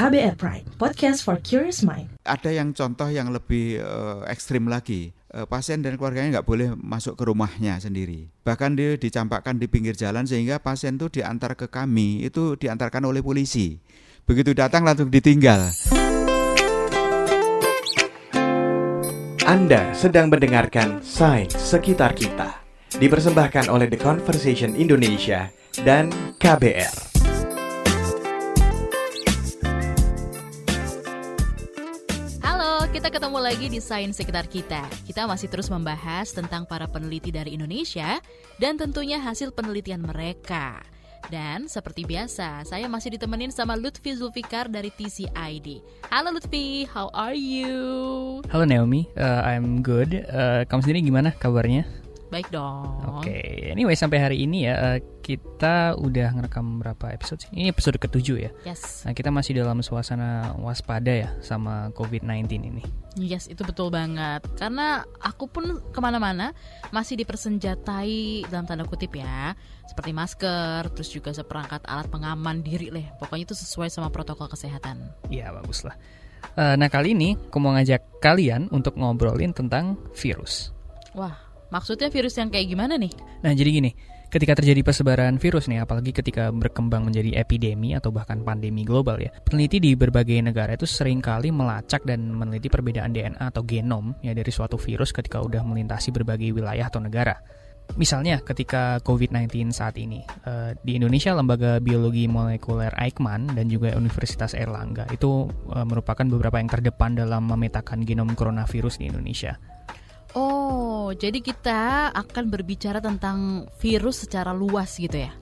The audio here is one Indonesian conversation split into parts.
KBR Prime, podcast for curious mind. Ada yang contoh yang lebih ekstrim lagi. Pasien dan keluarganya nggak boleh masuk ke rumahnya sendiri. Bahkan dia dicampakkan di pinggir jalan sehingga pasien itu diantar ke kami, itu diantarkan oleh polisi. Begitu datang langsung ditinggal. Anda sedang mendengarkan Sains Sekitar Kita, dipersembahkan oleh The Conversation Indonesia dan KBR. Kita ketemu lagi di Sains Sekitar Kita. Kita masih terus membahas tentang para peneliti dari Indonesia dan tentunya hasil penelitian mereka. Dan seperti biasa, saya masih ditemenin sama Lutfi Zulfikar dari TCID. Halo Lutfi, how are you? Halo Naomi, I'm good. Kamu sendiri gimana kabarnya? Baik dong. Oke, anyway sampai hari ini ya kita udah ngerekam berapa episode sih? Ini episode ke-7 ya. Yes. Nah, kita masih dalam suasana waspada ya sama COVID-19 ini. Yes, itu betul banget. Karena aku pun kemana-mana masih dipersenjatai dalam tanda kutip ya, seperti masker, terus juga seperangkat alat pengaman diri lah. Pokoknya itu sesuai sama protokol kesehatan. Iya, bagus lah. Nah, kali ini aku mau ngajak kalian untuk ngobrolin tentang virus. Wah, maksudnya virus yang kayak gimana nih? Nah, jadi gini, ketika terjadi persebaran virus nih, apalagi ketika berkembang menjadi epidemi atau bahkan pandemi global ya, peneliti di berbagai negara itu seringkali melacak dan meneliti perbedaan DNA atau genom ya dari suatu virus ketika udah melintasi berbagai wilayah atau negara. Misalnya ketika COVID-19 saat ini, di Indonesia Lembaga Biologi Molekuler Eijkman dan juga Universitas Airlangga itu merupakan beberapa yang terdepan dalam memetakan genom coronavirus di Indonesia. Oh, jadi kita akan berbicara tentang virus secara luas gitu ya?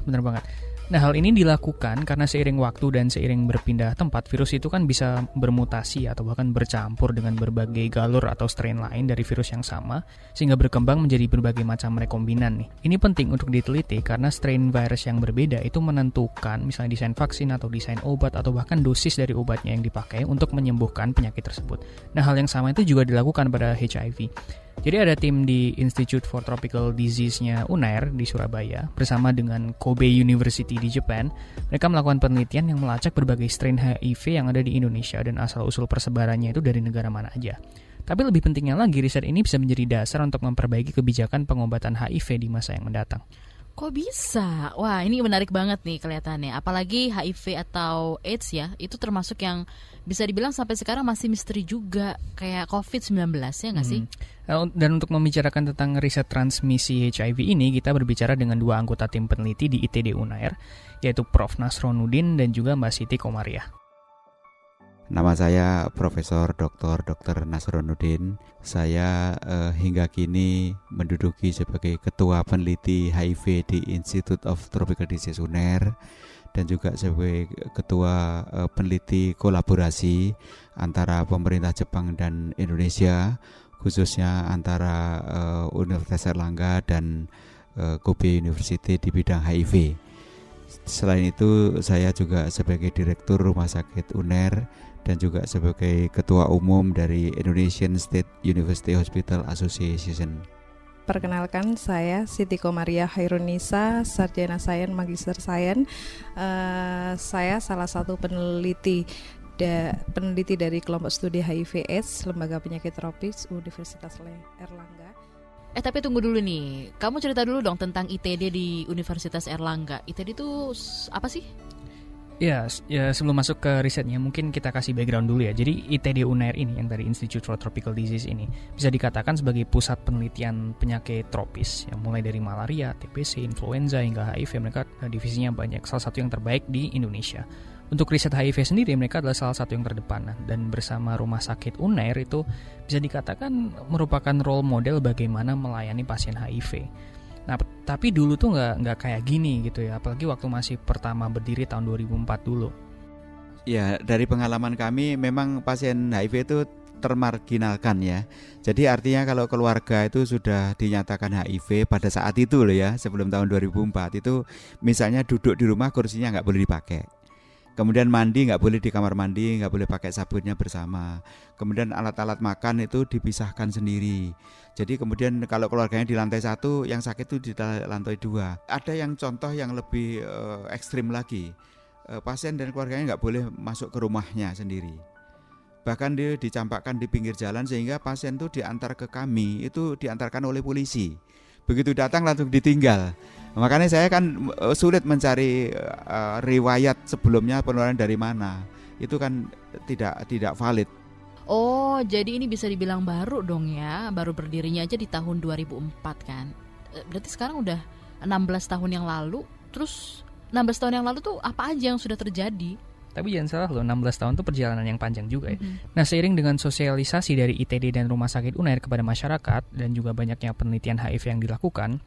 Benar banget. Nah, hal ini dilakukan karena seiring waktu dan seiring berpindah tempat, virus itu kan bisa bermutasi atau bahkan bercampur dengan berbagai galur atau strain lain dari virus yang sama, sehingga berkembang menjadi berbagai macam rekombinan nih. Ini penting untuk diteliti karena strain virus yang berbeda itu menentukan misalnya desain vaksin atau desain obat atau bahkan dosis dari obatnya yang dipakai untuk menyembuhkan penyakit tersebut. Nah, hal yang sama itu juga dilakukan pada HIV. Jadi ada tim di Institute for Tropical Disease-nya UNAIR di Surabaya bersama dengan Kobe University di Jepang. Mereka melakukan penelitian yang melacak berbagai strain HIV yang ada di Indonesia dan asal-usul persebarannya itu dari negara mana aja. Tapi lebih pentingnya lagi, riset ini bisa menjadi dasar untuk memperbaiki kebijakan pengobatan HIV di masa yang mendatang. Kok bisa? Wah, ini menarik banget nih kelihatannya. Apalagi HIV atau AIDS ya, itu termasuk yang bisa dibilang sampai sekarang masih misteri juga, kayak COVID-19 ya nggak sih? Dan untuk membicarakan tentang riset transmisi HIV ini, kita berbicara dengan dua anggota tim peneliti di ITD UNAIR, yaitu Prof. Nasronuddin dan juga Mbak Siti Komariah. Nama saya Profesor Dr. Nasronuddin. Saya hingga kini menduduki sebagai Ketua Peneliti HIV di Institute of Tropical Disease UNAIR dan juga sebagai Ketua Peneliti Kolaborasi antara pemerintah Jepang dan Indonesia, khususnya antara Universitas Airlangga dan Kobe University di bidang HIV. Selain itu, saya juga sebagai Direktur Rumah Sakit UNAIR dan juga sebagai Ketua Umum dari Indonesian State University Hospital Association. Perkenalkan, saya Siti Komariah Hairunisa, Sarjana Sains, Magister Sains. Saya salah satu peneliti dari kelompok studi HIV/AIDS Lembaga Penyakit Tropis Universitas Airlangga. Tapi tunggu dulu nih, kamu cerita dulu dong tentang ITD di Universitas Airlangga. ITD itu apa sih? Ya, sebelum masuk ke risetnya, mungkin kita kasih background dulu ya. Jadi ITD UNAIR ini, yang dari Institute for Tropical Disease ini, bisa dikatakan sebagai pusat penelitian penyakit tropis, yang mulai dari malaria, TBC, influenza, hingga HIV. Mereka divisinya banyak, salah satu yang terbaik di Indonesia. Untuk riset HIV sendiri, mereka adalah salah satu yang terdepan. Dan bersama Rumah Sakit UNAIR itu bisa dikatakan merupakan role model bagaimana melayani pasien HIV. Nah, tapi dulu tuh nggak kayak gini gitu ya, apalagi waktu masih pertama berdiri tahun 2004 dulu. Ya, dari pengalaman kami memang pasien HIV itu termarginalkan ya. Jadi artinya kalau keluarga itu sudah dinyatakan HIV pada saat itu loh ya, sebelum tahun 2004 itu misalnya duduk di rumah kursinya nggak boleh dipakai. Kemudian mandi nggak boleh di kamar mandi, nggak boleh pakai sabunnya bersama. Kemudian alat-alat makan itu dipisahkan sendiri. Jadi kemudian kalau keluarganya di lantai 1, yang sakit itu di lantai 2. Ada yang contoh yang lebih ekstrim lagi. pasien dan keluarganya nggak boleh masuk ke rumahnya sendiri. Bahkan dia dicampakkan di pinggir jalan sehingga pasien itu diantar ke kami, itu diantarkan oleh polisi. Begitu datang langsung ditinggal. Makanya saya kan sulit mencari riwayat sebelumnya penularan dari mana. Itu kan tidak valid. Oh, jadi ini bisa dibilang baru dong ya, baru berdirinya aja di tahun 2004 kan. Berarti sekarang udah 16 tahun yang lalu. Terus 16 tahun yang lalu tuh apa aja yang sudah terjadi? Tapi jangan salah loh, 16 tahun itu perjalanan yang panjang juga ya. Nah, seiring dengan sosialisasi dari ITD dan Rumah Sakit Unair kepada masyarakat dan juga banyaknya penelitian HIV yang dilakukan,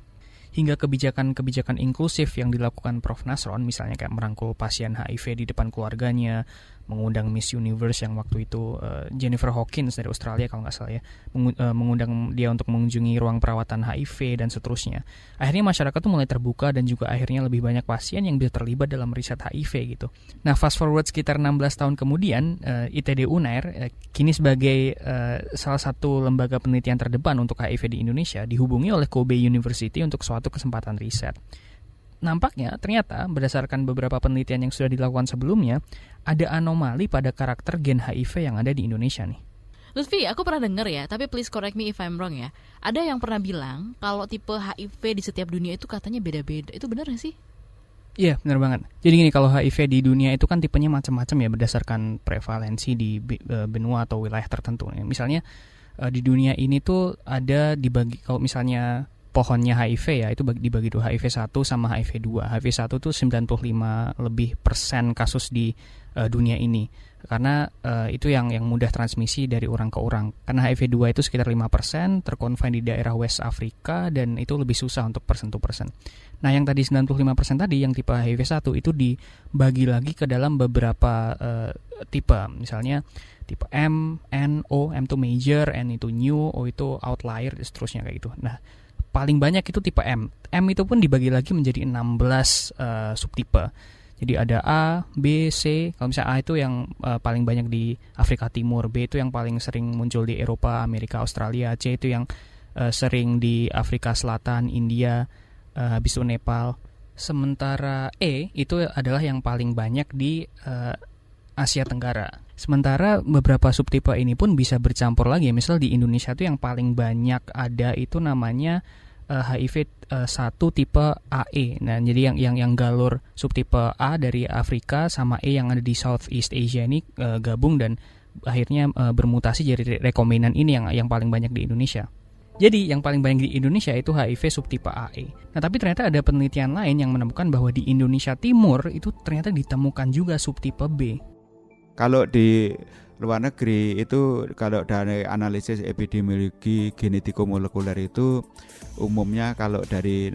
hingga kebijakan-kebijakan inklusif yang dilakukan Prof. Nasron, misalnya kayak merangkul pasien HIV di depan keluarganya, mengundang Miss Universe yang waktu itu Jennifer Hawkins dari Australia kalau nggak salah ya, mengundang dia untuk mengunjungi ruang perawatan HIV dan seterusnya. Akhirnya masyarakat tuh mulai terbuka dan juga akhirnya lebih banyak pasien yang bisa terlibat dalam riset HIV gitu. Nah, fast forward sekitar 16 tahun kemudian, ITD Unair kini sebagai salah satu lembaga penelitian terdepan untuk HIV di Indonesia dihubungi oleh Kobe University untuk suatu kesempatan riset. Nampaknya ternyata berdasarkan beberapa penelitian yang sudah dilakukan sebelumnya, ada anomali pada karakter gen HIV yang ada di Indonesia nih. Lutfi, aku pernah dengar ya, tapi please correct me if I'm wrong ya. Ada yang pernah bilang kalau tipe HIV di setiap dunia itu katanya beda-beda. Itu benar gak sih? Iya, benar banget. Jadi gini, kalau HIV di dunia itu kan tipenya macam-macam ya berdasarkan prevalensi di benua atau wilayah tertentu. Misalnya di dunia ini tuh ada dibagi, kalau misalnya pohonnya HIV ya, itu dibagi dua, HIV 1 sama HIV 2. HIV 1 tuh 95% lebih kasus di dunia ini. Karena itu yang mudah transmisi dari orang ke orang. Karena HIV 2 itu sekitar 5%, terkonfine di daerah West Afrika, dan itu lebih susah untuk person to person. Nah, yang tadi 95% tadi, yang tipe HIV 1 itu dibagi lagi ke dalam beberapa tipe. Misalnya tipe M, N, O, M itu major, N itu new, O itu outlier, dan seterusnya kayak gitu. Nah, paling banyak itu tipe M. M itu pun dibagi lagi menjadi 16 subtipe. Jadi ada A, B, C. Kalau misalnya A itu yang paling banyak di Afrika Timur, B itu yang paling sering muncul di Eropa, Amerika, Australia, C itu yang sering di Afrika Selatan, India, habis itu Nepal. Sementara E itu adalah yang paling banyak di Asia Tenggara. Sementara beberapa subtipe ini pun bisa bercampur lagi. Misal di Indonesia itu yang paling banyak ada itu namanya HIV 1 tipe AE. Nah, jadi yang galur subtipe A dari Afrika sama E yang ada di Southeast Asia ini gabung dan akhirnya bermutasi jadi rekombinan ini yang paling banyak di Indonesia. Jadi yang paling banyak di Indonesia itu HIV subtipe AE. Nah, tapi ternyata ada penelitian lain yang menemukan bahwa di Indonesia Timur itu ternyata ditemukan juga subtipe B. Kalau di luar negeri itu, kalau dari analisis epidemiologi genetiko-molekuler itu umumnya kalau dari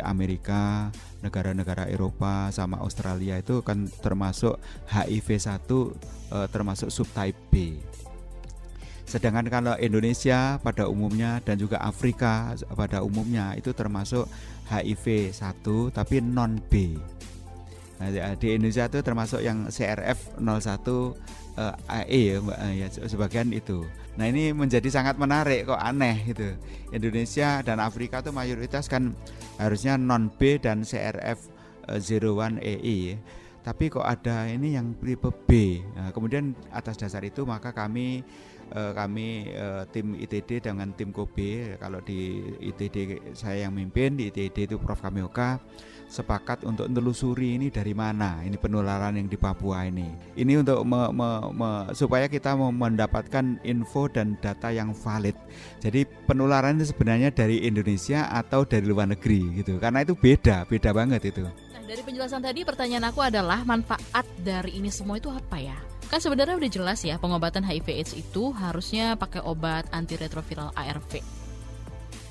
Amerika, negara-negara Eropa sama Australia itu kan termasuk HIV 1 termasuk subtype B. Sedangkan kalau Indonesia pada umumnya dan juga Afrika pada umumnya itu termasuk HIV 1 tapi non B. Nah, di Indonesia itu termasuk yang CRF 01 AE ya, sebagian itu. Nah, ini menjadi sangat menarik, kok aneh gitu. Indonesia dan Afrika itu mayoritas kan harusnya non B dan CRF 01 EE. Tapi kok ada ini yang tipe B. Nah, kemudian atas dasar itu maka kami tim ITD dengan tim Kobe, kalau di ITD saya yang mimpin, di ITD itu Prof. Kamioka, sepakat untuk menelusuri ini dari mana ini penularan yang di Papua ini untuk supaya kita mendapatkan info dan data yang valid. Jadi penularan itu sebenarnya dari Indonesia atau dari luar negeri gitu, karena itu beda banget itu. Nah, dari penjelasan tadi pertanyaan aku adalah manfaat dari ini semua itu apa ya? Kan sebenarnya udah jelas ya, pengobatan HIV/AIDS itu harusnya pakai obat antiretroviral ARV.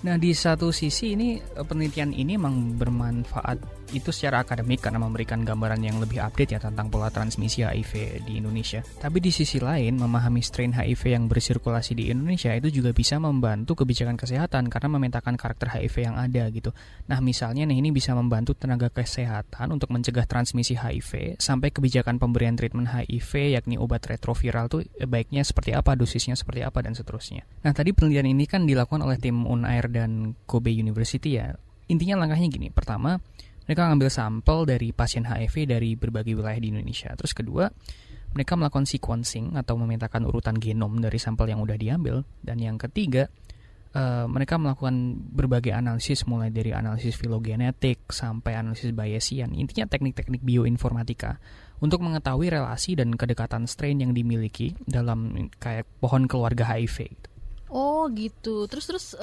Nah, di satu sisi ini penelitian ini memang bermanfaat itu secara akademik karena memberikan gambaran yang lebih update ya tentang pola transmisi HIV di Indonesia. Tapi di sisi lain, memahami strain HIV yang bersirkulasi di Indonesia itu juga bisa membantu kebijakan kesehatan karena memetakan karakter HIV yang ada gitu. Nah, misalnya ini bisa membantu tenaga kesehatan untuk mencegah transmisi HIV sampai kebijakan pemberian treatment HIV yakni obat retroviral tuh baiknya seperti apa, dosisnya seperti apa dan seterusnya. Nah, tadi penelitian ini kan dilakukan oleh tim Unair dan Kobe University ya. Intinya langkahnya gini. Pertama, Mereka ngambil sampel dari pasien HIV dari berbagai wilayah di Indonesia. Terus kedua, mereka melakukan sequencing atau memetakan urutan genom dari sampel yang udah diambil. Dan yang ketiga, mereka melakukan berbagai analisis mulai dari analisis filogenetik sampai analisis Bayesian. Intinya teknik-teknik bioinformatika untuk mengetahui relasi dan kedekatan strain yang dimiliki dalam kayak pohon keluarga HIV gitu. Oh gitu. Terus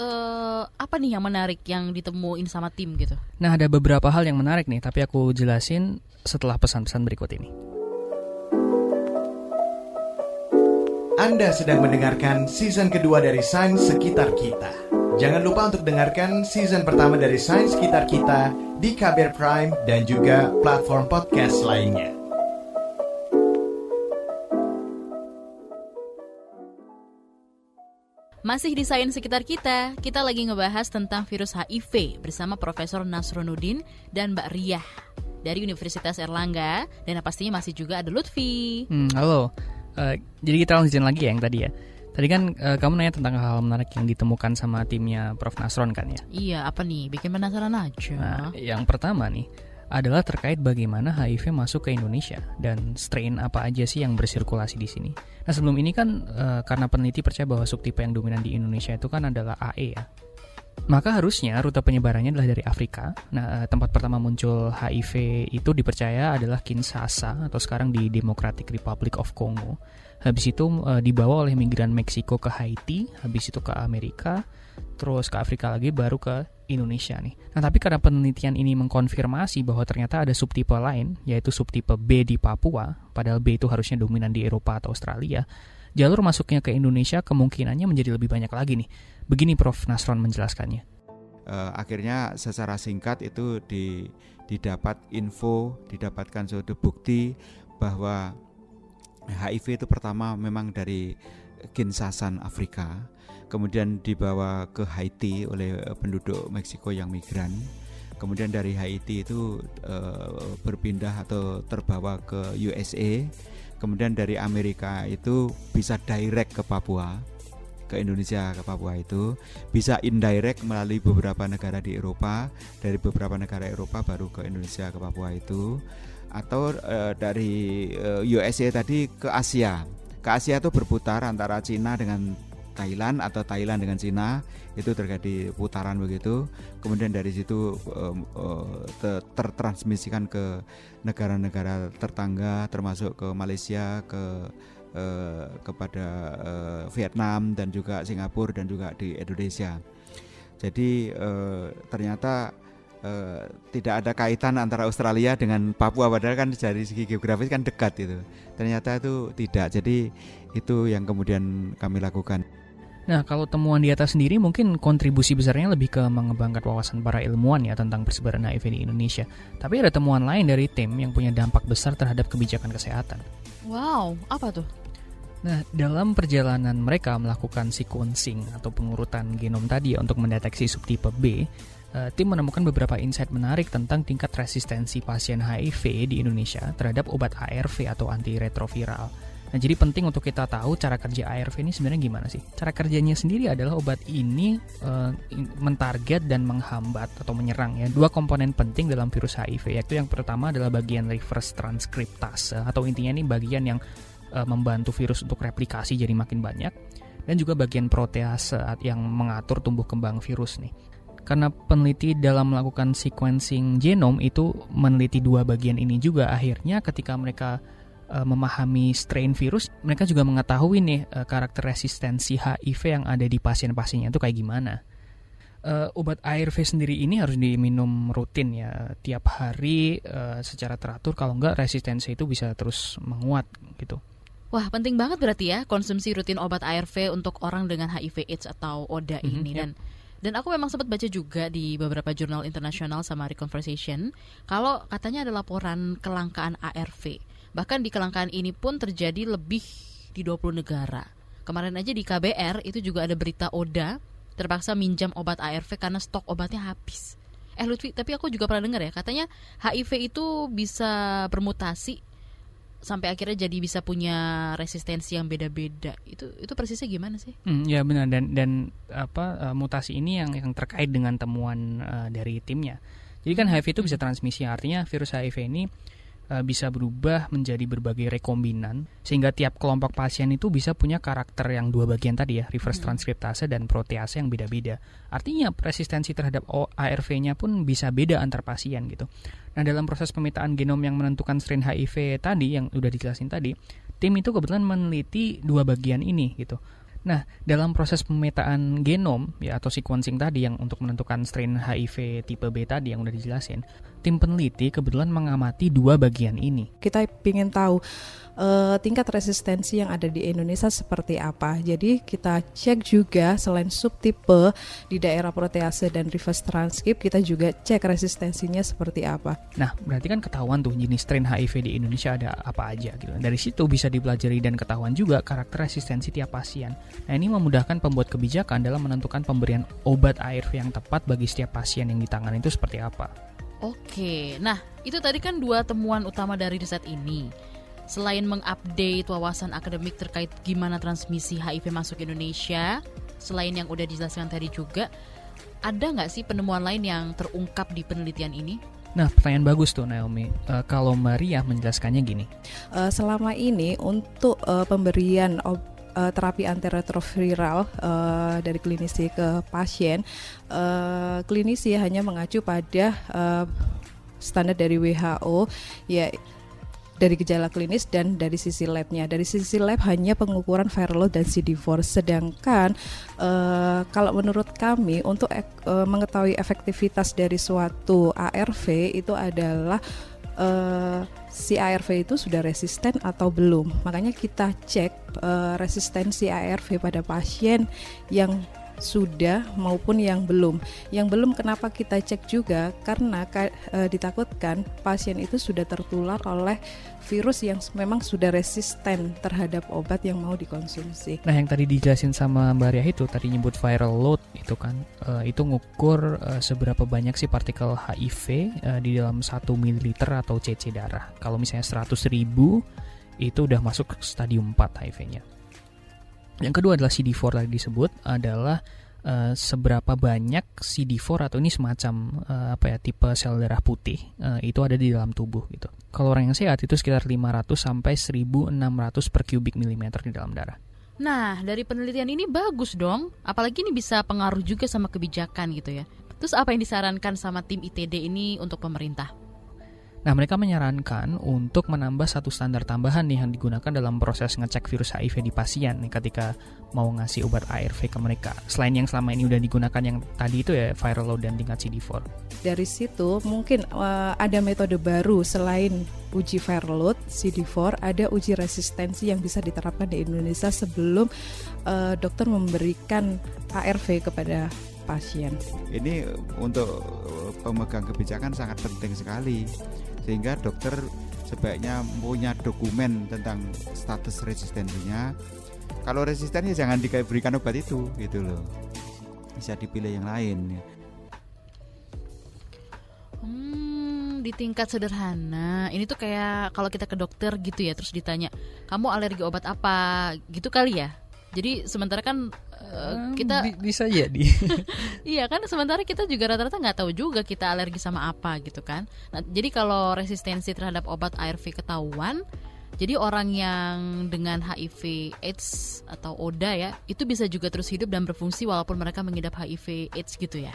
apa nih yang menarik yang ditemuin sama tim gitu? Nah, ada beberapa hal yang menarik nih, tapi aku jelasin setelah pesan-pesan berikut ini. Anda sedang mendengarkan season kedua dari Sains Sekitar Kita. Jangan lupa untuk dengarkan season pertama dari Sains Sekitar Kita di KBR Prime dan juga platform podcast lainnya. Masih di Sains Sekitar kita lagi ngebahas tentang virus HIV bersama Profesor Nasronuddin dan Mbak Riah dari Universitas Erlangga, dan pastinya masih juga ada Lutfi. Halo, jadi kita lanjutin lagi ya yang tadi ya. Tadi kan kamu nanya tentang hal menarik yang ditemukan sama timnya Prof. Nasron kan ya? Iya, apa nih? Bikin penasaran aja. Nah, yang pertama nih adalah terkait bagaimana HIV masuk ke Indonesia dan strain apa aja sih yang bersirkulasi di sini. Nah, sebelum ini kan karena peneliti percaya bahwa subtipe yang dominan di Indonesia itu kan adalah AE ya. Maka harusnya rute penyebarannya adalah dari Afrika. Nah, tempat pertama muncul HIV itu dipercaya adalah Kinshasa atau sekarang di Democratic Republic of Congo. Habis itu dibawa oleh migran Meksiko ke Haiti, habis itu ke Amerika, terus ke Afrika lagi, baru ke Indonesia nih. Nah, tapi karena penelitian ini mengkonfirmasi bahwa ternyata ada subtipe lain, yaitu subtipe B di Papua, padahal B itu harusnya dominan di Eropa atau Australia, jalur masuknya ke Indonesia kemungkinannya menjadi lebih banyak lagi nih. Begini Prof. Nasron menjelaskannya. Akhirnya secara singkat itu didapatkan suatu bukti bahwa HIV itu pertama memang dari Kinshasa, Afrika, kemudian dibawa ke Haiti oleh penduduk Meksiko yang migran, kemudian dari Haiti itu berpindah atau terbawa ke USA, kemudian dari Amerika itu bisa direct ke Papua, ke Indonesia, ke Papua itu bisa indirect melalui beberapa negara di Eropa, dari beberapa negara Eropa baru ke Indonesia, ke Papua itu, atau dari USA tadi ke Asia. Ke Asia itu berputar antara Cina dengan Thailand atau Thailand dengan Cina, itu terjadi putaran begitu. Kemudian dari situ tertransmisikan ke negara-negara tetangga, termasuk ke Malaysia, kepada Vietnam dan juga Singapura dan juga di Indonesia. Jadi ternyata tidak ada kaitan antara Australia dengan Papua, padahal kan dari segi geografis kan dekat itu. Ternyata itu tidak. Jadi itu yang kemudian kami lakukan. Nah, kalau temuan di atas sendiri mungkin kontribusi besarnya lebih ke mengembangkan wawasan para ilmuwan ya tentang persebaran HIV di Indonesia. Tapi ada temuan lain dari tim yang punya dampak besar terhadap kebijakan kesehatan. Wow, apa tuh? Nah, dalam perjalanan mereka melakukan sequencing atau pengurutan genom tadi untuk mendeteksi subtipe B, tim menemukan beberapa insight menarik tentang tingkat resistensi pasien HIV di Indonesia terhadap obat ARV atau antiretroviral. Nah, jadi penting untuk kita tahu cara kerja ARV ini sebenarnya gimana sih? Cara kerjanya sendiri adalah obat ini mentarget dan menghambat atau menyerang ya dua komponen penting dalam virus HIV, yaitu yang pertama adalah bagian reverse transkriptase atau intinya ini bagian yang membantu virus untuk replikasi jadi makin banyak, dan juga bagian protease yang mengatur tumbuh kembang virus nih. Karena peneliti dalam melakukan sequencing genom itu meneliti dua bagian ini juga, akhirnya ketika mereka memahami strain virus, mereka juga mengetahui nih karakter resistensi HIV yang ada di pasien-pasiennya itu kayak gimana. Obat ARV sendiri ini harus diminum rutin ya, tiap hari secara teratur, kalau enggak resistensi itu bisa terus menguat gitu. Wah, penting banget berarti ya konsumsi rutin obat ARV untuk orang dengan HIV/AIDS atau ODA ini. Dan aku memang sempat baca juga di beberapa jurnal internasional sama Reconversation kalau katanya ada laporan kelangkaan ARV. Bahkan di kelangkaan ini pun terjadi lebih di 20 negara. Kemarin aja di KBR itu juga ada berita ODA terpaksa minjam obat ARV karena stok obatnya habis. Lutfi, tapi aku juga pernah dengar ya, katanya HIV itu bisa bermutasi sampai akhirnya jadi bisa punya resistensi yang beda-beda. Itu persisnya gimana sih? Ya benar, dan mutasi ini yang terkait dengan temuan dari timnya. Jadi kan HIV itu bisa transmisi, artinya virus HIV ini bisa berubah menjadi berbagai rekombinan sehingga tiap kelompok pasien itu bisa punya karakter yang dua bagian tadi ya, reverse transkriptase dan protease yang beda-beda. Artinya resistensi terhadap ARV-nya pun bisa beda antar pasien gitu. Nah, dalam proses pemetaan genom yang menentukan strain HIV tadi yang udah dijelasin tadi, tim itu kebetulan meneliti dua bagian ini gitu. Nah, dalam proses pemetaan genom ya atau sequencing tadi yang untuk menentukan strain HIV tipe B tadi yang udah dijelasin, tim peneliti kebetulan mengamati dua bagian ini. Kita ingin tahu tingkat resistensi yang ada di Indonesia seperti apa. Jadi kita cek juga selain subtipe di daerah protease dan reverse transcript, kita juga cek resistensinya seperti apa. Nah, berarti kan ketahuan tuh jenis strain HIV di Indonesia ada apa aja gitu. Dari situ bisa dipelajari dan ketahuan juga karakter resistensi tiap pasien. Nah, ini memudahkan pembuat kebijakan dalam menentukan pemberian obat ARV yang tepat bagi setiap pasien yang ditangani itu seperti apa. Oke, nah itu tadi kan dua temuan utama dari riset ini. Selain mengupdate wawasan akademik terkait gimana transmisi HIV masuk Indonesia, selain yang udah dijelaskan tadi juga, ada nggak sih penemuan lain yang terungkap di penelitian ini? Nah, pertanyaan bagus tuh Naomi. Kalau Maria menjelaskannya gini. Selama ini untuk pemberian terapi antiretroviral dari klinisi ke pasien, klinisi hanya mengacu pada standar dari WHO, ya dari gejala klinis dan dari sisi labnya. Dari sisi lab hanya pengukuran viral load dan CD4. Sedangkan kalau menurut kami untuk mengetahui efektivitas dari suatu ARV itu adalah si ARV itu sudah resisten atau belum. Makanya kita cek resistensi ARV pada pasien yang sudah maupun yang belum. Yang belum kenapa kita cek juga karena ditakutkan pasien itu sudah tertular oleh virus yang memang sudah resisten terhadap obat yang mau dikonsumsi. Nah, yang tadi dijelasin sama Mbak Ria itu tadi nyebut viral load itu kan, itu ngukur seberapa banyak sih partikel HIV di dalam 1 ml atau cc darah. Kalau misalnya 100.000 itu udah masuk ke stadium 4 HIV-nya. Yang kedua adalah CD4 tadi disebut adalah seberapa banyak CD4 atau ini semacam tipe sel darah putih itu ada di dalam tubuh gitu. Kalau orang yang sehat itu sekitar 500 sampai 1600 per kubik milimeter di dalam darah. Nah, dari penelitian ini bagus dong. Apalagi ini bisa pengaruh juga sama kebijakan gitu ya. Terus apa yang disarankan sama tim ITD ini untuk pemerintah? Nah, mereka menyarankan untuk menambah satu standar tambahan nih yang digunakan dalam proses ngecek virus HIV di pasien nih ketika mau ngasih obat ARV ke mereka. Selain yang selama ini udah digunakan yang tadi itu ya viral load dan tingkat CD4. Dari situ mungkin ada metode baru selain uji viral load, CD4, ada uji resistensi yang bisa diterapkan di Indonesia sebelum dokter memberikan ARV kepada pasien. Ini untuk pemegang kebijakan sangat penting sekali. Sehingga dokter sebaiknya punya dokumen tentang status resistensinya. Kalau resisten ya jangan diberikan obat itu gitu loh. Bisa dipilih yang lain. Di tingkat sederhana. Ini tuh kayak kalau kita ke dokter gitu ya, terus ditanya, "Kamu alergi obat apa?" Gitu kali ya. Jadi sementara kan kita bisa jadi. Iya kan, sementara kita juga rata-rata nggak tahu juga kita alergi sama apa gitu kan. Nah, jadi kalau resistensi terhadap obat ARV ketahuan, jadi orang yang dengan HIV AIDS atau ODA ya, itu bisa juga terus hidup dan berfungsi walaupun mereka mengidap HIV AIDS gitu ya.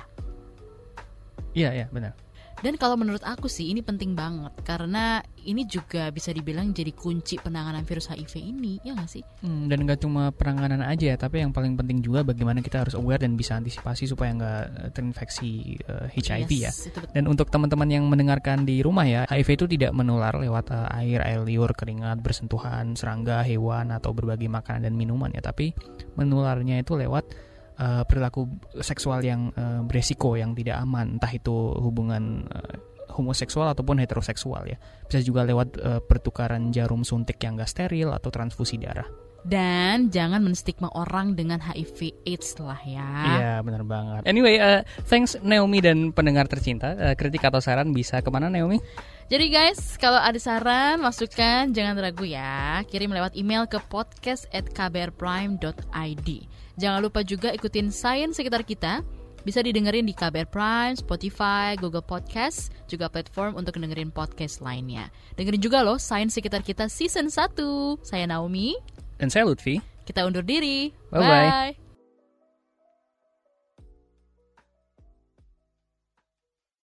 Iya, benar. Dan kalau menurut aku sih ini penting banget karena ini juga bisa dibilang jadi kunci penanganan virus HIV ini, ya nggak sih? Dan nggak cuma penanganan aja ya, tapi yang paling penting juga bagaimana kita harus aware dan bisa antisipasi supaya nggak terinfeksi HIV ya. Dan untuk teman-teman yang mendengarkan di rumah ya, HIV itu tidak menular lewat air liur, keringat, bersentuhan, serangga, hewan atau berbagai makanan dan minuman ya, tapi menularnya itu lewat perilaku seksual yang beresiko, yang tidak aman, entah itu hubungan homoseksual ataupun heteroseksual ya. Bisa juga lewat pertukaran jarum suntik yang gak steril atau transfusi darah. Dan jangan menstigma orang dengan HIV AIDS lah ya. Iya, benar banget. Anyway, thanks Naomi dan pendengar tercinta. Kritik atau saran bisa kemana Naomi? Jadi guys, kalau ada saran, masukan, jangan ragu ya. Kirim lewat email ke podcast@kbrprime.id. Jangan lupa juga ikutin Sains Sekitar Kita Bisa didengerin di KBR Prime, Spotify, Google Podcast, juga platform untuk dengerin podcast lainnya. Dengerin juga loh Sains Sekitar Kita Season 1. Saya Naomi. Dan saya Lutfi. Kita undur diri. Bye-bye. Bye.